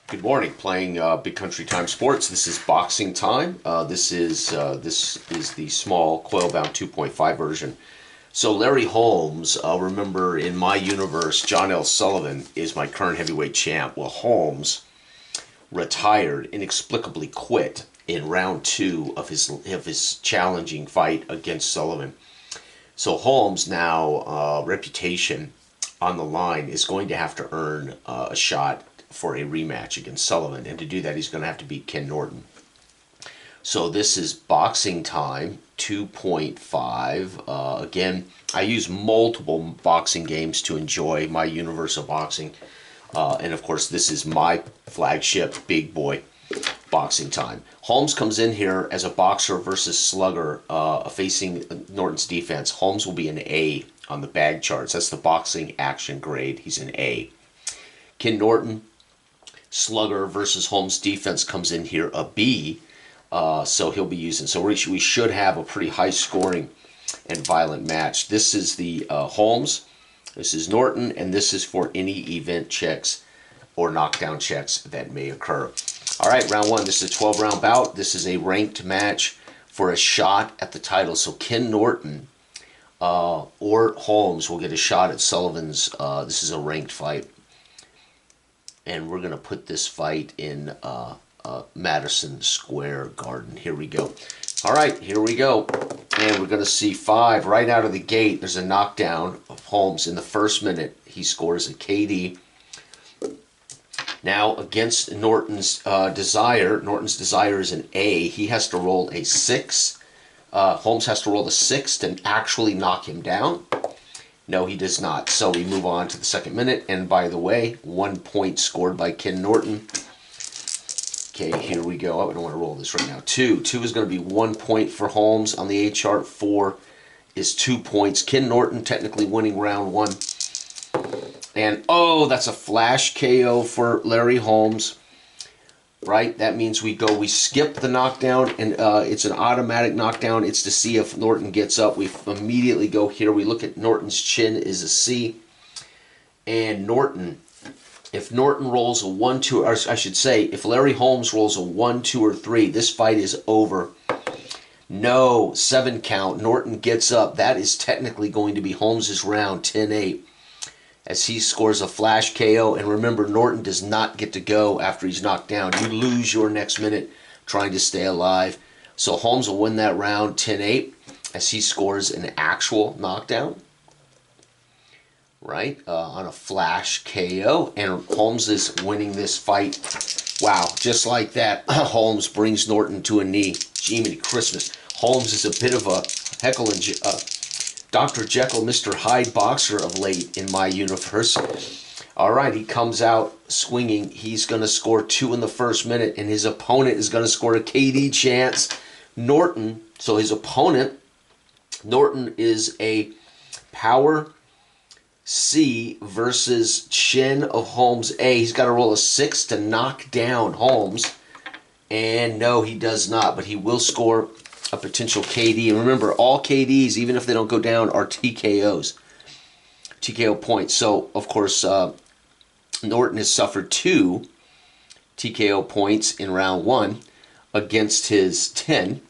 Good morning. Playing Big Country Time Sports. This is boxing time. This is the small coil bound 2.5 version. So Larry Holmes, remember in my universe, John L. Sullivan is my current heavyweight champ. Well, Holmes retired, inexplicably quit in round 2 of his challenging fight against Sullivan. So Holmes now reputation on the line is going to have to earn a shot for a rematch against Sullivan, and to do that he's going to have to beat Ken Norton. So this is boxing time 2.5. Again, I use multiple boxing games to enjoy my universe of boxing, and of course this is my flagship big boy boxing time. Holmes comes in here as a boxer versus slugger, facing Norton's defense. Holmes will be an A on the bag charts. That's the boxing action grade. He's an A. Ken Norton, slugger versus Holmes defense, comes in here a B, so he'll be using. So we should have a pretty high scoring and violent match. This is the Holmes, this is Norton, and this is for any event checks or knockdown checks that may occur. All right, round 1. This is a 12-round bout. This is a ranked match for a shot at the title. So Ken Norton or Holmes will get a shot at Sullivan's. This is a ranked fight. And we're going to put this fight in Madison Square Garden. Here we go. All right, here we go. And we're going to see 5 right out of the gate. There's a knockdown of Holmes in the first minute. He scores a KD. Now, against Norton's desire, Norton's desire is an A. He has to roll a 6. Holmes has to roll a 6 to actually knock him down. No, he does not. So we move on to the second minute. And by the way, 1 point scored by Ken Norton. Okay, here we go. I don't want to roll this right now. 2. 2 is going to be 1 point for Holmes on the A chart. 4 is 2 points. Ken Norton technically winning round 1. And, oh, that's a flash KO for Larry Holmes. Right? That means we skip the knockdown, and it's an automatic knockdown. It's to see if Norton gets up. We immediately go here. We look at Norton's chin is a C. And Norton, if Norton rolls a 1, 2, or I should say, if Larry Holmes rolls a 1, 2, or 3, this fight is over. No, 7 count. Norton gets up. That is technically going to be Holmes' round, 10-8. As he scores a flash KO. And remember, Norton does not get to go after he's knocked down. You lose your next minute trying to stay alive. So Holmes will win that round 10-8 as he scores an actual knockdown, right, on a flash KO. And Holmes is winning this fight. Wow, just like that, Holmes brings Norton to a knee. Jiminy Christmas. Holmes is a bit of a Heckle and Dr. Jekyll, Mr. Hyde boxer of late in my universe. All right, he comes out swinging. He's going to score 2 in the first minute, and his opponent is going to score a KD chance. Norton, so his opponent, Norton is a power C versus chin of Holmes A. He's got to roll a 6 to knock down Holmes. And no, he does not, but he will score a potential KD. And remember, all KDs, even if they don't go down, are TKOs. TKO points. So, of course, Norton has suffered 2 TKO points in round 1 against his 10.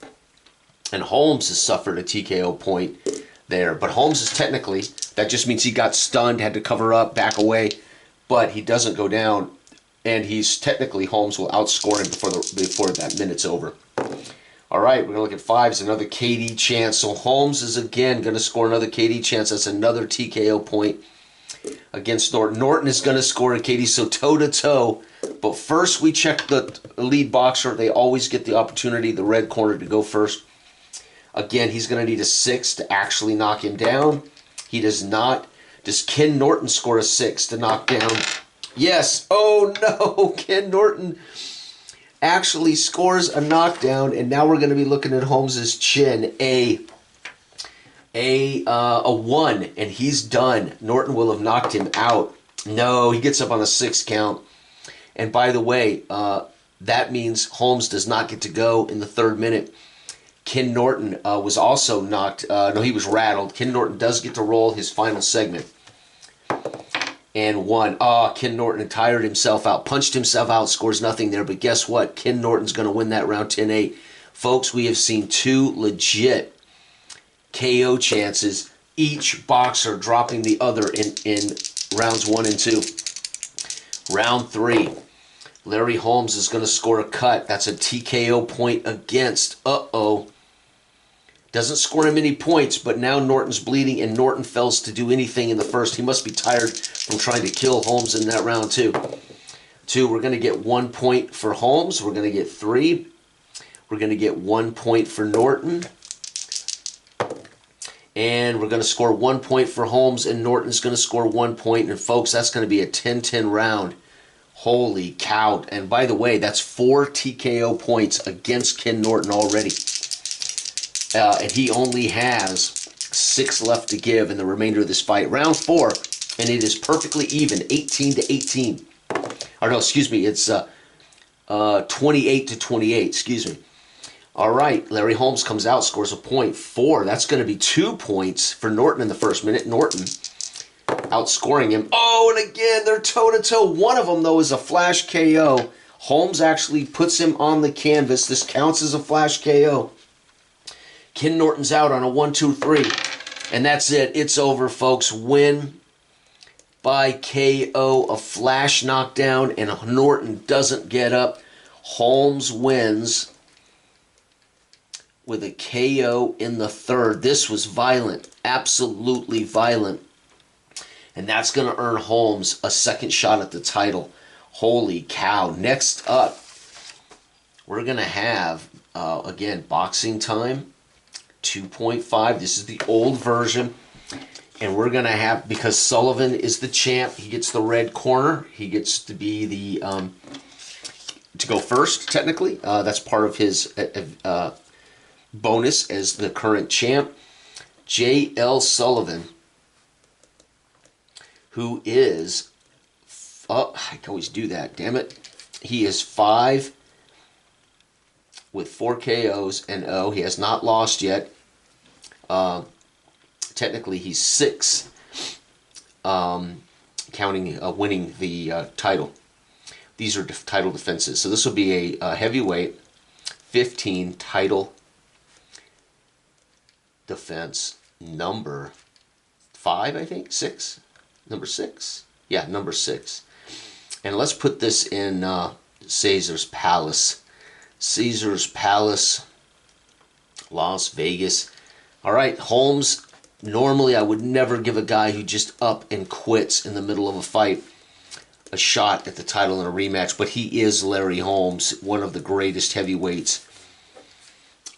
And Holmes has suffered a TKO point there. But Holmes is technically, that just means he got stunned, had to cover up, back away. But he doesn't go down. And he's technically, Holmes will outscore him before that minute's over. All right, we're going to look at 5 as another KD chance. So Holmes is again going to score another KD chance. That's another TKO point against Norton. Norton is going to score a KD, so toe-to-toe. But first we check the lead boxer. They always get the opportunity, the red corner, to go first. Again, he's going to need a 6 to actually knock him down. He does not. Does Ken Norton score a 6 to knock down? Yes. Oh, no. Ken Norton actually scores a knockdown, and now we're going to be looking at Holmes's chin, a 1, and he's done. Norton will have knocked him out. No, he gets up on a 6 count. And by the way, that means Holmes does not get to go in the 3rd minute. Ken Norton was also knocked. No, he was rattled. Ken Norton does get to roll his final segment. and 1. Ken Norton tired himself out, punched himself out, scores nothing there. But guess what? Ken Norton's going to win that round 10-8. Folks, we have seen 2 legit KO chances, each boxer dropping the other in rounds 1 and 2. Round 3. Larry Holmes is going to score a cut. That's a TKO point against. Doesn't score him any points, but now Norton's bleeding, and Norton fails to do anything in the first. He must be tired from trying to kill Holmes in that round, too. We're going to get 1 point for Holmes. We're going to get 3. We're going to get 1 point for Norton. And we're going to score 1 point for Holmes, and Norton's going to score 1 point. And, folks, that's going to be a 10-10 round. Holy cow. And, by the way, that's 4 TKO points against Ken Norton already. And he only has 6 left to give in the remainder of this fight. Round 4, and it is perfectly even, 18-18. Or no, excuse me, it's 28-28, excuse me. All right, Larry Holmes comes out, scores a point, 4. That's going to be 2 points for Norton in the first minute. Norton outscoring him. And again, they're toe-to-toe. One of them, though, is a flash KO. Holmes actually puts him on the canvas. This counts as a flash KO. Ken Norton's out on a 1-2-3. And that's it. It's over, folks. Win by KO, a flash knockdown, and Norton doesn't get up. Holmes wins with a KO in the 3rd. This was violent, absolutely violent. And that's going to earn Holmes a 2nd shot at the title. Holy cow. Next up, we're going to have, again, boxing time. 2.5. This is the old version. And we're going to have, because Sullivan is the champ, he gets the red corner. He gets to be the, to go first, technically. That's part of his bonus as the current champ. J.L. Sullivan, who is, I can always do that, damn it. He is 5 with 4 KOs and he has not lost yet. Technically, he's 6, counting winning the title. These are title defenses. So this will be a heavyweight 15 title defense, number 5, I think, 6, number 6. Yeah, number 6. And let's put this in Caesar's Palace. Caesar's Palace, Las Vegas. All right, Holmes. Normally, I would never give a guy who just up and quits in the middle of a fight a shot at the title in a rematch, but he is Larry Holmes, one of the greatest heavyweights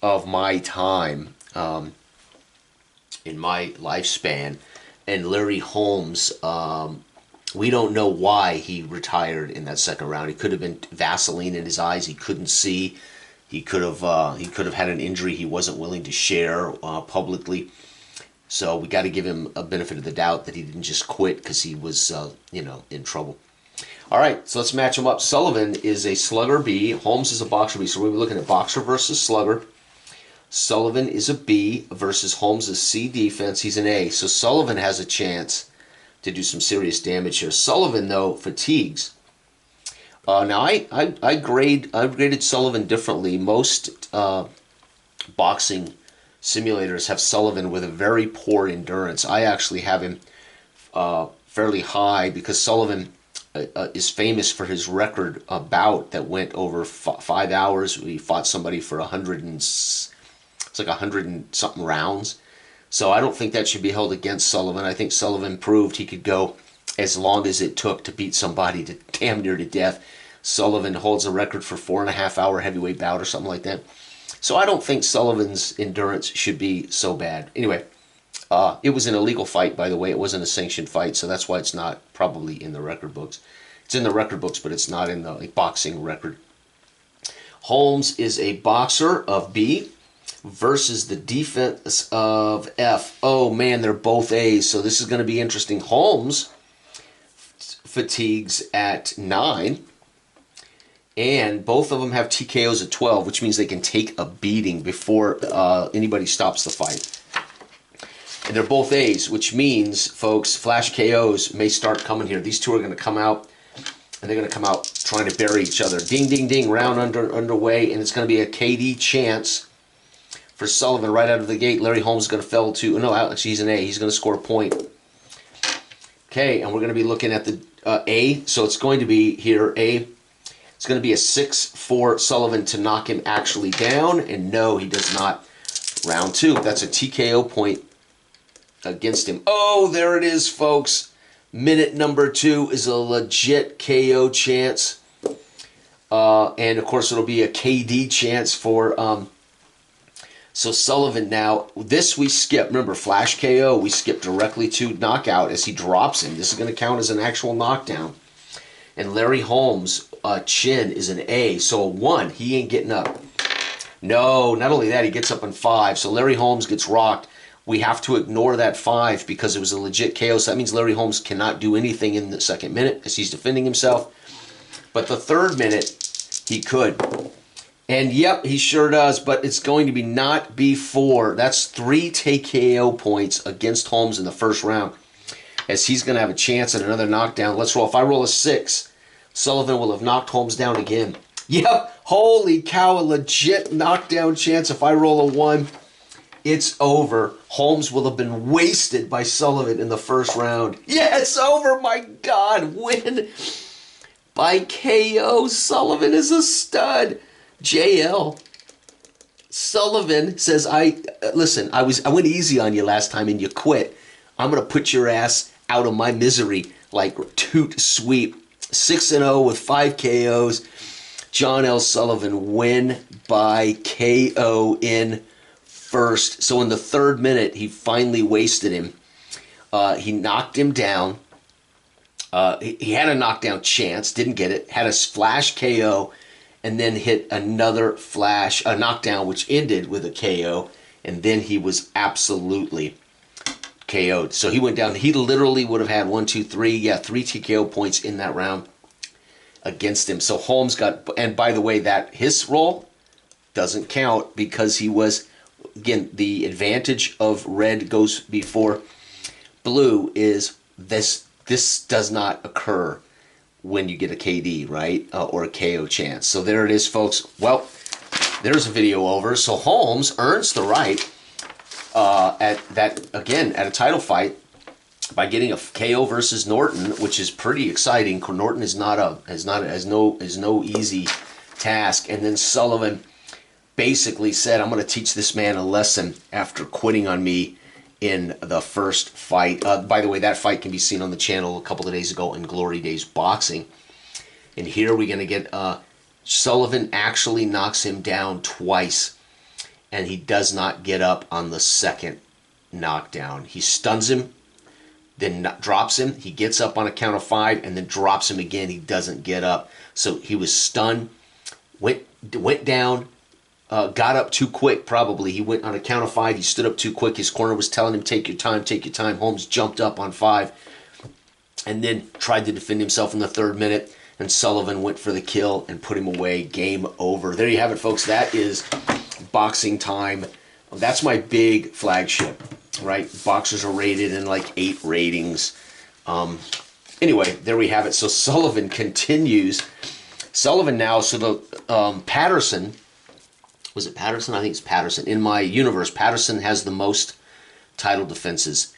of my time, in my lifespan. And Larry Holmes, we don't know why he retired in that 2nd round. He could have been Vaseline in his eyes. He couldn't see. He could have had an injury he wasn't willing to share publicly. So we got to give him a benefit of the doubt that he didn't just quit because he was, in trouble. All right, so let's match them up. Sullivan is a slugger B. Holmes is a boxer B. So we'll be looking at boxer versus slugger. Sullivan is a B versus Holmes is C defense. He's an A. So Sullivan has a chance to do some serious damage here. Sullivan, though, fatigues. Now, I graded Sullivan differently. Most boxing simulators have Sullivan with a very poor endurance. I actually have him fairly high because Sullivan is famous for his record bout that went over 5 hours. He fought somebody for 100 and it's like 100 and something rounds. So I don't think that should be held against Sullivan. I think Sullivan proved he could go as long as it took to beat somebody to damn near to death. Sullivan holds a record for 4.5 hour heavyweight bout or something like that. So I don't think Sullivan's endurance should be so bad. Anyway, it was an illegal fight, by the way. It wasn't a sanctioned fight, so that's why it's not probably in the record books. It's in the record books, but it's not in the boxing record. Holmes is a boxer of B versus the defense of F. Oh, man, they're both A's, so this is going to be interesting. Holmes fatigues at 9. And both of them have TKOs at 12, which means they can take a beating before anybody stops the fight. And they're both A's, which means, folks, flash KOs may start coming here. These two are going to come out, and they're going to come out trying to bury each other. Ding, ding, ding, round underway, and it's going to be a KD chance for Sullivan right out of the gate. Larry Holmes is going to fell to, no, actually he's an A. He's going to score a point. Okay, and we're going to be looking at the A. So it's going to be here, A. It's going to be a 6 for Sullivan to knock him actually down. And no, he does not. Round 2. That's a TKO point against him. Oh, there it is, folks. Minute number 2 is a legit KO chance. And, of course, it'll be a KD chance for... So Sullivan now, this we skip. Remember, flash KO, we skip directly to knockout as he drops him. This is going to count as an actual knockdown. And Larry Holmes' chin is an A, so a 1. He ain't getting up. No, not only that, he gets up on 5. So Larry Holmes gets rocked. We have to ignore that 5 because it was a legit KO. So that means Larry Holmes cannot do anything in the second minute as he's defending himself. But the third minute, he could. And yep, he sure does, but it's going to be not before. That's 3 TKO points against Holmes in the first round, as he's going to have a chance at another knockdown. Let's roll. If I roll a 6, Sullivan will have knocked Holmes down again. Yep, holy cow, a legit knockdown chance. If I roll a 1, it's over. Holmes will have been wasted by Sullivan in the first round. Yeah, it's over, my God. Win by KO. Sullivan is a stud. JL Sullivan says, listen, I went easy on you last time and you quit. I'm going to put your ass out of my misery like toot sweep. 6-0 with 5 KOs. John L. Sullivan win by KO in first. So in the third minute, he finally wasted him. He knocked him down. He had a knockdown chance, didn't get it. Had a flash KO. And then hit another flash, a knockdown, which ended with a KO. And then he was absolutely KO'd. So he went down. He literally would have had 3 TKO points in that round against him. So Holmes got, and by the way, that his roll doesn't count because he was, again, the advantage of red goes before blue is this does not occur when you get a KD, right? Or a KO chance. So there it is, folks. Well, there's a video over. So Holmes earns the right at a title fight by getting a KO versus Norton, which is pretty exciting. Norton is no easy task. And then Sullivan basically said, I'm going to teach this man a lesson after quitting on me in the first fight. By the way, that fight can be seen on the channel a couple of days ago in Glory Days Boxing. And here we're going to get Sullivan actually knocks him down twice, and he does not get up on the second knockdown. He stuns him, then drops him. He gets up on a count of 5, and then drops him again. He doesn't get up. So he was stunned, went down, got up too quick, probably. He went on a count of 5. He stood up too quick. His corner was telling him, take your time, take your time. Holmes jumped up on 5 and then tried to defend himself in the third minute. And Sullivan went for the kill and put him away. Game over. There you have it, folks. That is boxing time. That's my big flagship, right? Boxers are rated in like 8 ratings. Anyway, there we have it. So Sullivan continues. Sullivan now, so the Patterson... Was it Patterson? I think it's Patterson. In my universe, Patterson has the most title defenses.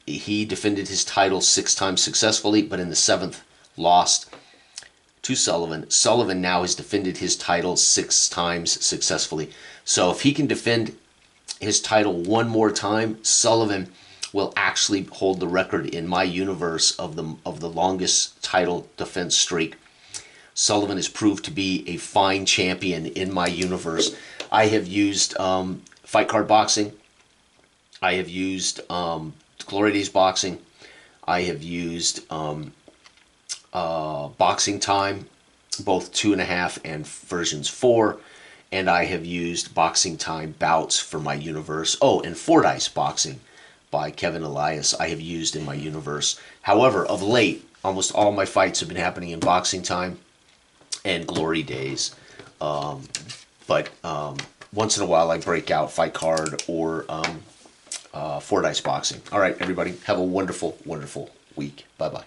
He defended his title 6 times successfully, but in the 7th lost to Sullivan. Sullivan now has defended his title 6 times successfully. So if he can defend his title one more time, Sullivan will actually hold the record in my universe of the longest title defense streak. Sullivan has proved to be a fine champion in my universe. I have used Fight Card Boxing. I have used Glory Days Boxing. I have used Boxing Time, both 2.5 and versions 4. And I have used Boxing Time bouts for my universe. Oh, and Fordyce Boxing by Kevin Elias I have used in my universe. However, of late, almost all my fights have been happening in Boxing Time and Glory Days, but once in a while I break out Fight Card or Fordyce Boxing. All right, everybody, have a wonderful, wonderful week. Bye-bye.